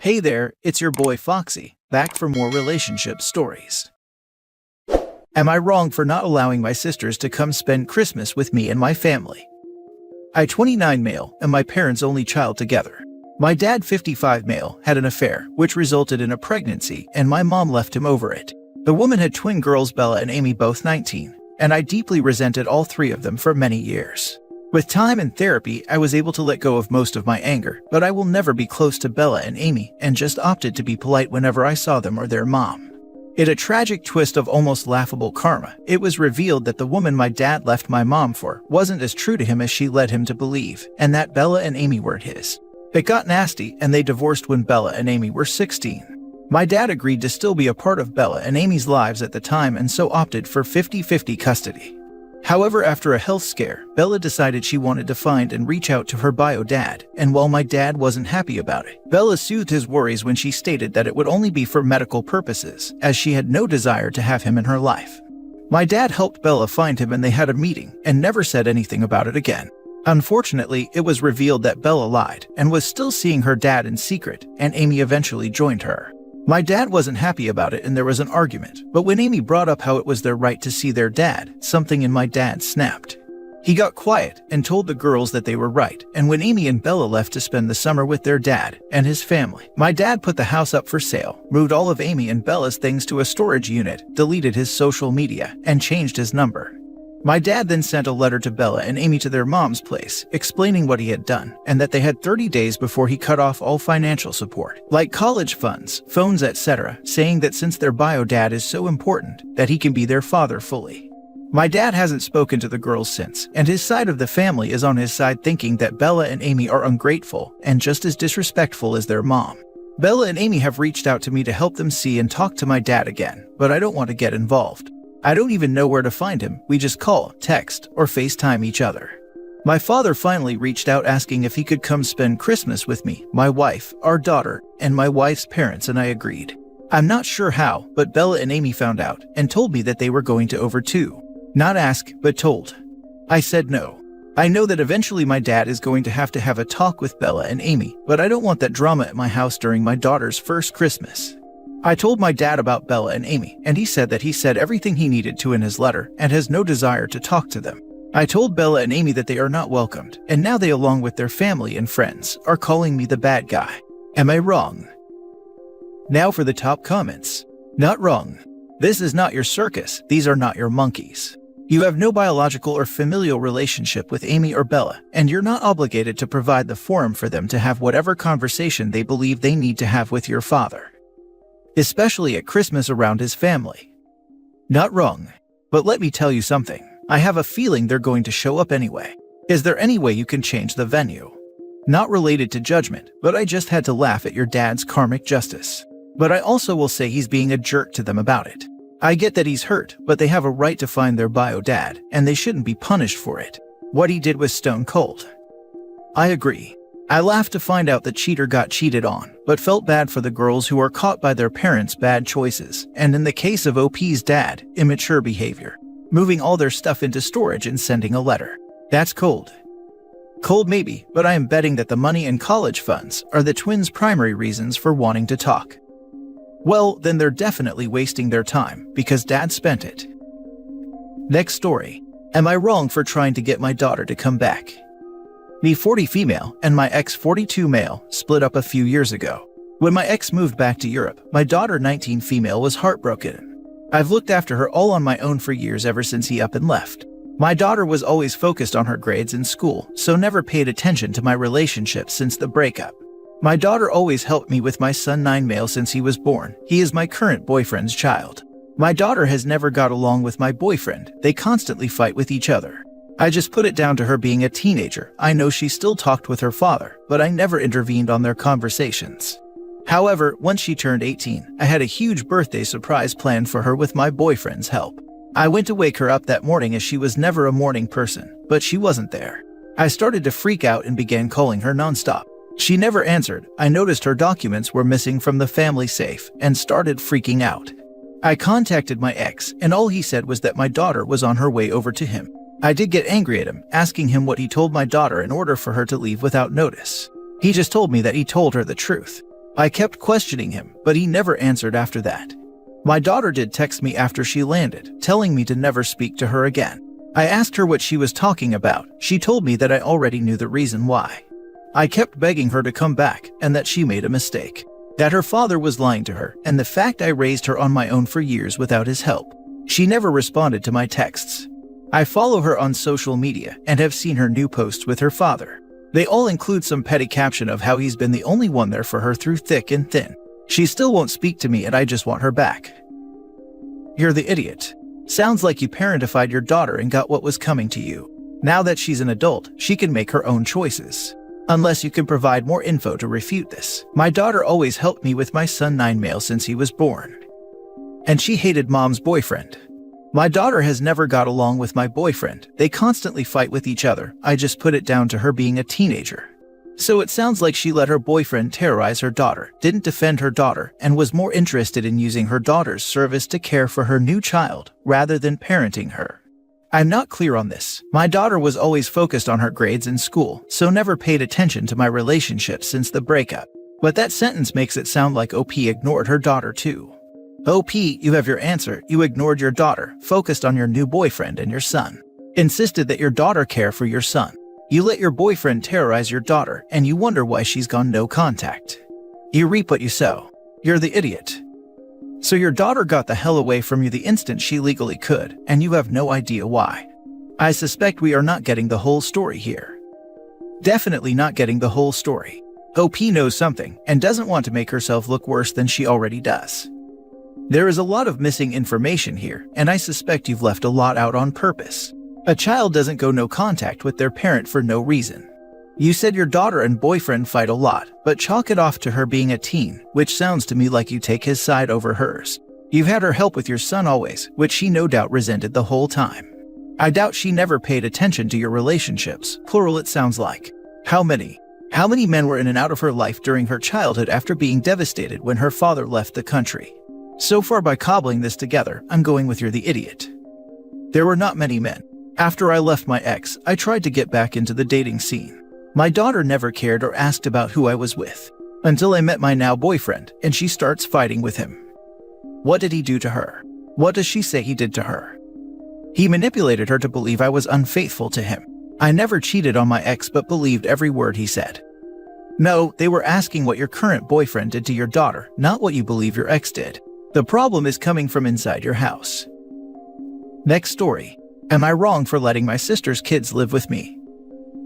Hey there, it's your boy Foxy, back for more relationship stories. Am I wrong for not allowing my sisters to come spend Christmas with me and my family? I 29 male and my parents' only child together. My dad 55 male had an affair, which resulted in a pregnancy, and my mom left him over it. The woman had twin girls Bella and Amy, both 19, and I deeply resented all three of them for many years. With time and therapy, I was able to let go of most of my anger, but I will never be close to Bella and Amy and just opted to be polite whenever I saw them or their mom. In a tragic twist of almost laughable karma, it was revealed that the woman my dad left my mom for wasn't as true to him as she led him to believe, and that Bella and Amy weren't his. It got nasty, and they divorced when Bella and Amy were 16. My dad agreed to still be a part of Bella and Amy's lives at the time and so opted for 50-50 custody. However, after a health scare, Bella decided she wanted to find and reach out to her bio dad, and while my dad wasn't happy about it, Bella soothed his worries when she stated that it would only be for medical purposes, as she had no desire to have him in her life. My dad helped Bella find him and they had a meeting and never said anything about it again. Unfortunately, it was revealed that Bella lied and was still seeing her dad in secret, and Amy eventually joined her. My dad wasn't happy about it and there was an argument, but when Amy brought up how it was their right to see their dad, something in my dad snapped. He got quiet and told the girls that they were right, and when Amy and Bella left to spend the summer with their dad and his family, my dad put the house up for sale, moved all of Amy and Bella's things to a storage unit, deleted his social media, and changed his number. My dad then sent a letter to Bella and Amy to their mom's place, explaining what he had done, and that they had 30 days before he cut off all financial support, like college funds, phones, etc., saying that since their bio dad is so important, that he can be their father fully. My dad hasn't spoken to the girls since, and his side of the family is on his side thinking that Bella and Amy are ungrateful and just as disrespectful as their mom. Bella and Amy have reached out to me to help them see and talk to my dad again, but I don't want to get involved. I don't even know where to find him, we just call, text, or FaceTime each other. My father finally reached out asking if he could come spend Christmas with me, my wife, our daughter, and my wife's parents, and I agreed. I'm not sure how, but Bella and Amy found out and told me that they were going to over too. Not ask, but told. I said no. I know that eventually my dad is going to have a talk with Bella and Amy, but I don't want that drama at my house during my daughter's first Christmas. I told my dad about Bella and Amy, and he said that he said everything he needed to in his letter and has no desire to talk to them. I told Bella and Amy that they are not welcomed, and now they, along with their family and friends, are calling me the bad guy. Am I wrong? Now for the top comments. Not wrong. This is not your circus, these are not your monkeys. You have no biological or familial relationship with Amy or Bella, and you're not obligated to provide the forum for them to have whatever conversation they believe they need to have with your father, especially at Christmas around his family. Not wrong. But let me tell you something. I have a feeling they're going to show up anyway. Is there any way you can change the venue? Not related to judgment, but I just had to laugh at your dad's karmic justice. But I also will say he's being a jerk to them about it. I get that he's hurt, but they have a right to find their bio dad, and they shouldn't be punished for it. What he did was stone cold. I agree. I laughed to find out the cheater got cheated on, but felt bad for the girls who are caught by their parents' bad choices, and in the case of OP's dad, immature behavior, moving all their stuff into storage and sending a letter. That's cold. Cold maybe, but I am betting that the money and college funds are the twins' primary reasons for wanting to talk. Well, then they're definitely wasting their time, because dad spent it. Next story. Am I wrong for trying to get my daughter to come back? Me 40 female and my ex 42 male split up a few years ago. When my ex moved back to Europe, my daughter 19 female was heartbroken. I've looked after her all on my own for years ever since he up and left. My daughter was always focused on her grades in school, so never paid attention to my relationship since the breakup. My daughter always helped me with my son 9 male since he was born. He is my current boyfriend's child. My daughter has never got along with my boyfriend. They constantly fight with each other. I just put it down to her being a teenager. I know she still talked with her father, but I never intervened on their conversations. However, once she turned 18, I had a huge birthday surprise planned for her with my boyfriend's help. I went to wake her up that morning as she was never a morning person, but she wasn't there. I started to freak out and began calling her nonstop. She never answered. I noticed her documents were missing from the family safe and started freaking out. I contacted my ex, and all he said was that my daughter was on her way over to him. I did get angry at him, asking him what he told my daughter in order for her to leave without notice. He just told me that he told her the truth. I kept questioning him, but he never answered after that. My daughter did text me after she landed, telling me to never speak to her again. I asked her what she was talking about. She told me that I already knew the reason why. I kept begging her to come back and that she made a mistake, that her father was lying to her, and the fact I raised her on my own for years without his help. She never responded to my texts. I follow her on social media and have seen her new posts with her father. They all include some petty caption of how he's been the only one there for her through thick and thin. She still won't speak to me and I just want her back. You're the idiot. Sounds like you parentified your daughter and got what was coming to you. Now that she's an adult, she can make her own choices. Unless you can provide more info to refute this. My daughter always helped me with my son 9 male since he was born. And she hated mom's boyfriend. My daughter has never got along with my boyfriend. They constantly fight with each other. I just put it down to her being a teenager. So it sounds like she let her boyfriend terrorize her daughter, didn't defend her daughter, and was more interested in using her daughter's service to care for her new child, rather than parenting her. I'm not clear on this. My daughter was always focused on her grades in school, so never paid attention to my relationship since the breakup. But that sentence makes it sound like OP ignored her daughter too. OP, you have your answer. You ignored your daughter, focused on your new boyfriend and your son. Insisted that your daughter care for your son. You let your boyfriend terrorize your daughter, and you wonder why she's gone no contact. You reap what you sow. You're the idiot. So your daughter got the hell away from you the instant she legally could, and you have no idea why. I suspect we are not getting the whole story here. Definitely not getting the whole story. OP knows something, and doesn't want to make herself look worse than she already does. There is a lot of missing information here, and I suspect you've left a lot out on purpose. A child doesn't go no contact with their parent for no reason. You said your daughter and boyfriend fight a lot, but chalk it off to her being a teen, which sounds to me like you take his side over hers. You've had her help with your son always, which she no doubt resented the whole time. I doubt she never paid attention to your relationships, plural it sounds like. How many men were in and out of her life during her childhood after being devastated when her father left the country? So far by cobbling this together, I'm going with you're the idiot. There were not many men. After I left my ex, I tried to get back into the dating scene. My daughter never cared or asked about who I was with. Until I met my now boyfriend, and she starts fighting with him. What did he do to her? What does she say he did to her? He manipulated her to believe I was unfaithful to him. I never cheated on my ex but believed every word he said. No, they were asking what your current boyfriend did to your daughter, not what you believe your ex did. The problem is coming from inside your house. Next story. Am I wrong for letting my sister's kids live with me?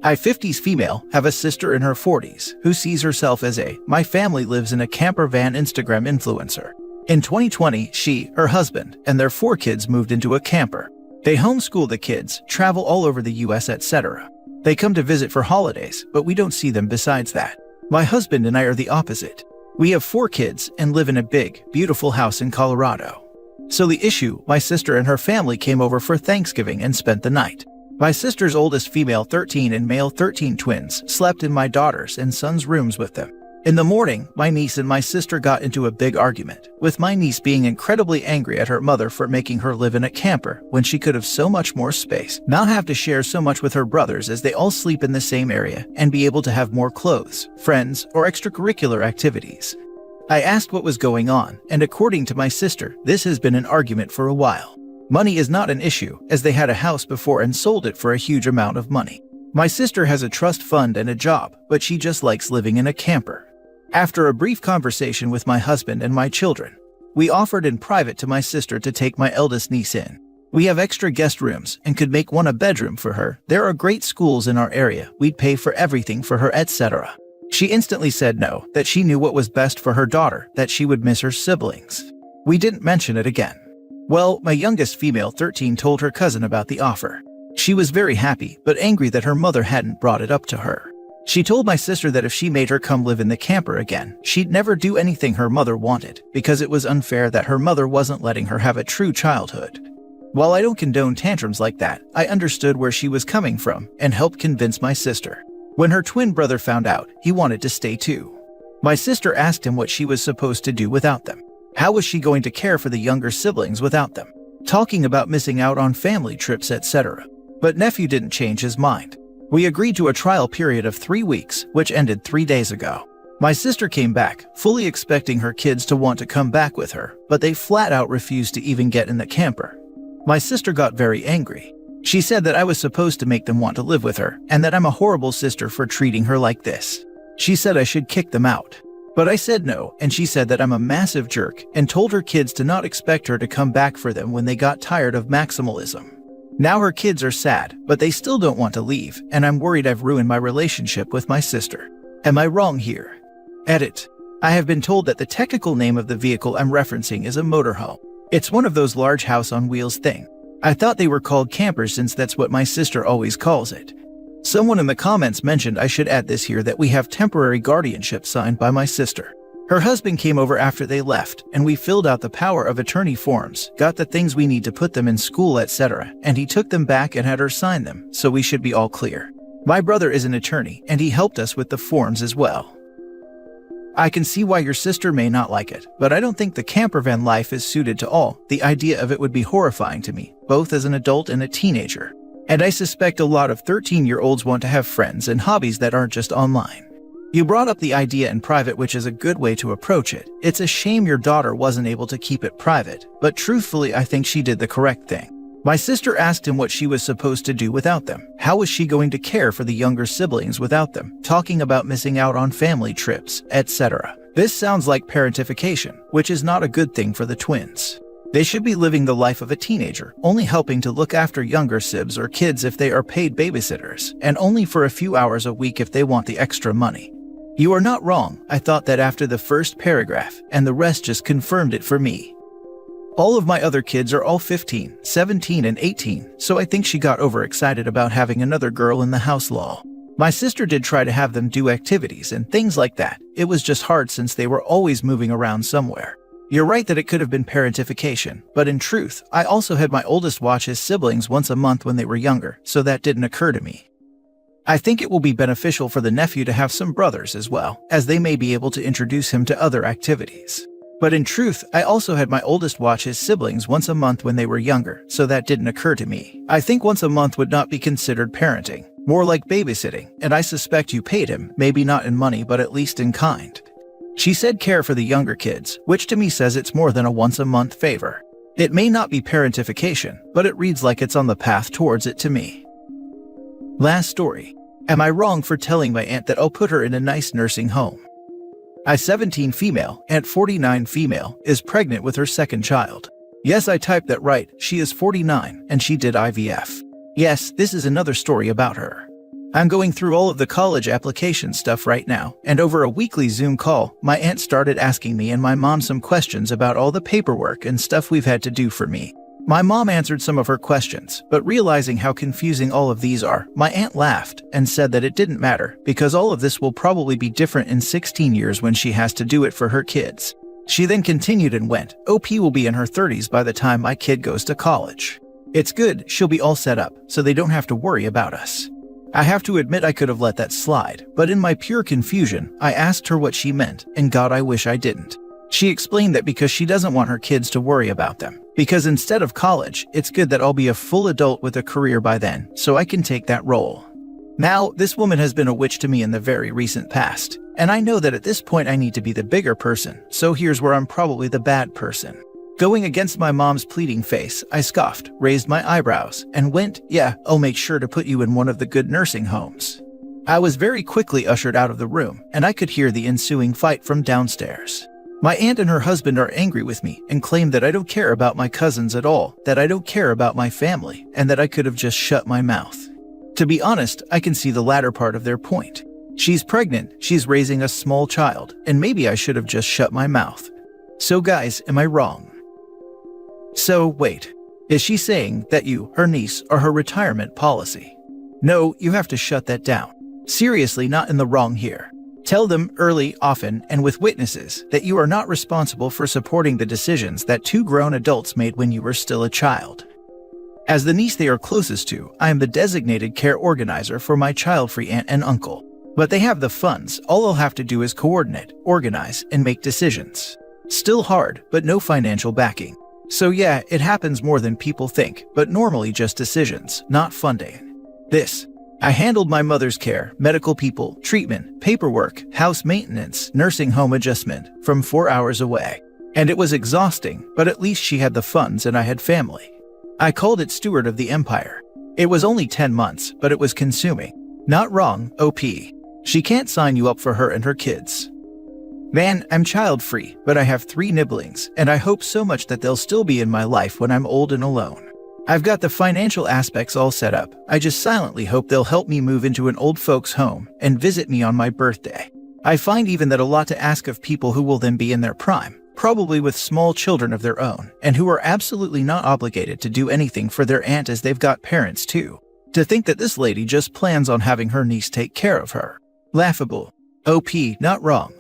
I 50s female, have a sister in her 40s, who sees herself as my family lives in a camper van Instagram influencer. In 2020, she, her husband, and their 4 kids moved into a camper. They homeschool the kids, travel all over the US, etc. They come to visit for holidays, but we don't see them besides that. My husband and I are the opposite. We have 4 kids and live in a big, beautiful house in Colorado. So the issue, my sister and her family came over for Thanksgiving and spent the night. My sister's oldest female 13 and male 13 twins slept in my daughter's and son's rooms with them. In the morning, my niece and my sister got into a big argument, with my niece being incredibly angry at her mother for making her live in a camper when she could have so much more space, not have to share so much with her brothers as they all sleep in the same area, and be able to have more clothes, friends, or extracurricular activities. I asked what was going on, and according to my sister, this has been an argument for a while. Money is not an issue, as they had a house before and sold it for a huge amount of money. My sister has a trust fund and a job, but she just likes living in a camper. After a brief conversation with my husband and my children, we offered in private to my sister to take my eldest niece in. We have extra guest rooms and could make one a bedroom for her. There are great schools in our area. We'd pay for everything for her, etc. She instantly said no, that she knew what was best for her daughter, that she would miss her siblings. We didn't mention it again. Well, my youngest female 13 told her cousin about the offer. She was very happy, but angry that her mother hadn't brought it up to her. She told my sister that if she made her come live in the camper again, she'd never do anything her mother wanted, because it was unfair that her mother wasn't letting her have a true childhood. While I don't condone tantrums like that, I understood where she was coming from and helped convince my sister. When her twin brother found out, he wanted to stay too. My sister asked him what she was supposed to do without them. How was she going to care for the younger siblings without them? Talking about missing out on family trips, etc. But nephew didn't change his mind. We agreed to a trial period of 3 weeks, which ended 3 days ago. My sister came back, fully expecting her kids to want to come back with her, but they flat out refused to even get in the camper. My sister got very angry. She said that I was supposed to make them want to live with her, and that I'm a horrible sister for treating her like this. She said I should kick them out. But I said no, and she said that I'm a massive jerk, and told her kids to not expect her to come back for them when they got tired of maximalism. Now her kids are sad, but they still don't want to leave, and I'm worried I've ruined my relationship with my sister. Am I wrong here? Edit. I have been told that the technical name of the vehicle I'm referencing is a motorhome. It's one of those large house on wheels thing. I thought they were called campers since that's what my sister always calls it. Someone in the comments mentioned I should add this here that we have temporary guardianship signed by my sister. Her husband came over after they left, and we filled out the power of attorney forms, got the things we need to put them in school, etc., and he took them back and had her sign them, so we should be all clear. My brother is an attorney, and he helped us with the forms as well. I can see why your sister may not like it, but I don't think the campervan life is suited to all. The idea of it would be horrifying to me, both as an adult and a teenager. And I suspect a lot of 13-year-olds want to have friends and hobbies that aren't just online. You brought up the idea in private, which is a good way to approach it. It's a shame your daughter wasn't able to keep it private, but truthfully I think she did the correct thing. My sister asked him what she was supposed to do without them. How was she going to care for the younger siblings without them? Talking about missing out on family trips, etc. This sounds like parentification, which is not a good thing for the twins. They should be living the life of a teenager, only helping to look after younger sibs or kids if they are paid babysitters, and only for a few hours a week if they want the extra money. You are not wrong. I thought that after the first paragraph, and the rest just confirmed it for me. All of my other kids are all 15, 17, and 18, so I think she got overexcited about having another girl in the house. Lol. My sister did try to have them do activities and things like that. It was just hard since they were always moving around somewhere. You're right that it could have been parentification, but in truth, I also had my oldest watch his siblings once a month when they were younger, so that didn't occur to me. I think it will be beneficial for the nephew to have some brothers as well, as they may be able to introduce him to other activities. But in truth, I also had my oldest watch his siblings once a month when they were younger, so that didn't occur to me. I think once a month would not be considered parenting, more like babysitting, and I suspect you paid him, maybe not in money but at least in kind. She said care for the younger kids, which to me says it's more than a once-a-month favor. It may not be parentification, but it reads like it's on the path towards it to me. Last story. Am I wrong for telling my aunt that I'll put her in a nice nursing home? I 17 female, aunt 49 female, is pregnant with her second child. Yes, I typed that right, she is 49, and she did IVF. Yes, this is another story about her. I'm going through all of the college application stuff right now, and over a weekly Zoom call, my aunt started asking me and my mom some questions about all the paperwork and stuff we've had to do for me. My mom answered some of her questions, but realizing how confusing all of these are, my aunt laughed and said that it didn't matter because all of this will probably be different in 16 years when she has to do it for her kids. She then continued and went, OP will be in her 30s by the time my kid goes to college. It's good, she'll be all set up, so they don't have to worry about us. I have to admit I could have let that slide, but in my pure confusion, I asked her what she meant, and God, I wish I didn't. She explained that because she doesn't want her kids to worry about them. Because instead of college, it's good that I'll be a full adult with a career by then, so I can take that role. Now, this woman has been a witch to me in the very recent past, and I know that at this point I need to be the bigger person, so here's where I'm probably the bad person. Going against my mom's pleading face, I scoffed, raised my eyebrows, and went, yeah, I'll make sure to put you in one of the good nursing homes. I was very quickly ushered out of the room, and I could hear the ensuing fight from downstairs. My aunt and her husband are angry with me and claim that I don't care about my cousins at all, that I don't care about my family, and that I could have just shut my mouth. To be honest, I can see the latter part of their point. She's pregnant, she's raising a small child, and maybe I should have just shut my mouth. So guys, am I wrong? So wait, is she saying that you, her niece, are her retirement policy? No, you have to shut that down. Seriously, not in the wrong here. Tell them early, often, and with witnesses that you are not responsible for supporting the decisions that two grown adults made when you were still a child. As the niece they are closest to, I am the designated care organizer for my child-free aunt and uncle. But they have the funds, all I'll have to do is coordinate, organize, and make decisions. Still hard, but no financial backing. So yeah, it happens more than people think, but normally just decisions, not funding. This I handled my mother's care, medical people, treatment, paperwork, house maintenance, nursing home adjustment from 4 hours away. And it was exhausting, but at least she had the funds and I had family. I called it steward of the empire. It was only 10 months, but it was consuming. Not wrong, OP. She can't sign you up for her and her kids. Man, I'm child-free, but I have 3 nibblings, and I hope so much that they'll still be in my life when I'm old and alone. I've got the financial aspects all set up. I just silently hope they'll help me move into an old folks' home and visit me on my birthday. I find even that a lot to ask of people who will then be in their prime, probably with small children of their own, and who are absolutely not obligated to do anything for their aunt as they've got parents too. To think that this lady just plans on having her niece take care of her. Laughable. OP, not wrong.